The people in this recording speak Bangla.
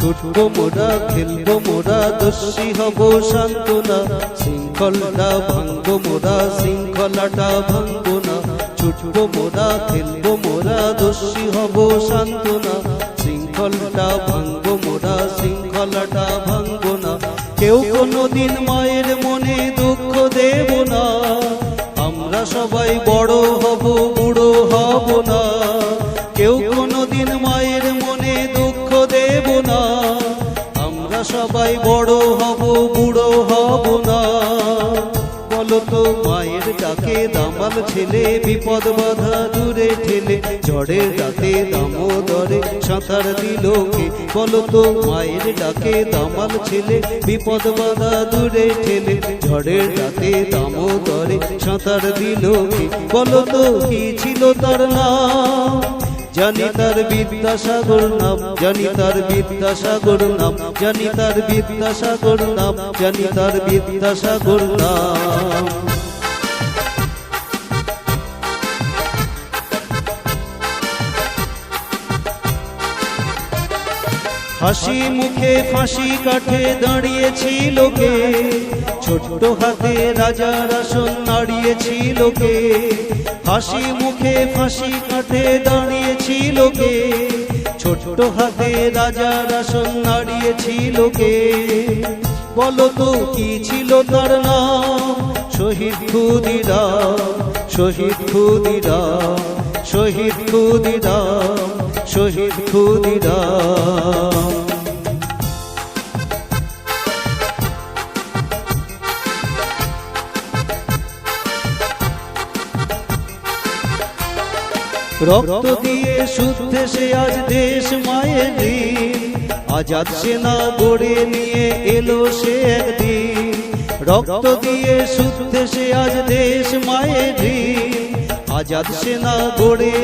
ছুটবো মোরা খেলবো মোরা দোষী হব সান্ত্বনা, শৃঙ্খলটা ভাঙবো মোরা শৃঙ্খলাটা ভাঙবো না। ছুটবো মোরা খেলবো মোরা দোষী হব সান্ত্বনা, শৃঙ্খলটা ভাঙবো মোরা শৃঙ্খলাটা ভাঙবো না। কেউ কোনোদিন মায়ের মনে দুঃখ দেব না, আমরা সবাই বড় হব বুড়ো হব না। কেউ কোনোদিন মায়ের মনে দুঃখ দেব না, আমরা সবাই বড় হব বুড়ো হব না। বলো তো মায়ের ডাকে দামাল ছেলে বিপদ বাধা দূরে ঠেলে, ঝড়ের রাতে দামোদরে সাঁতার দিল কে? বলো তো মায়ের ডাকে দামাল ছেলে বিপদ বাধা দূরে ঠেলে, ঝড়ের রাতে দামোদরে সাঁতার দিল কে? বলো তো কি ছিল তার নাম? জানি তার বিদ্যাসাগর নাম, জানি তার বিদ্যাসাগর নাম, জানি তার বিদ্যাসাগর নাম, জানি তার বিদ্যাসাগর নাম। হাসি মুখে ফাঁসি কাঠে দাঁড়িয়েছিল কে? ছোট্ট হাতে রাজার আসন নাড়িয়েছিল কে? হাসি মুখে ফাঁসি কাঠে দাঁড়িয়েছিল কে? ছোট্ট হাতে রাজার আসন নাড়িয়েছিল কে? বলো তো কি ছিল তার নাম? শহীদ ক্ষুদিরাম, শহীদ ক্ষুদিরাম, শহীদ ক্ষুদিরাম, শহীদ ক্ষুদিরাম। রক্ত দিয়ে শুদ্ধে সে আজ দেশ মায়ের দিন, আজাদ সেনা গড়ে নিয়ে এলো সে একদিন। রক্ত দিয়ে শুদ্ধে সে আজ দেশ মায়ের দিন, আজাদ সেনা গড়ে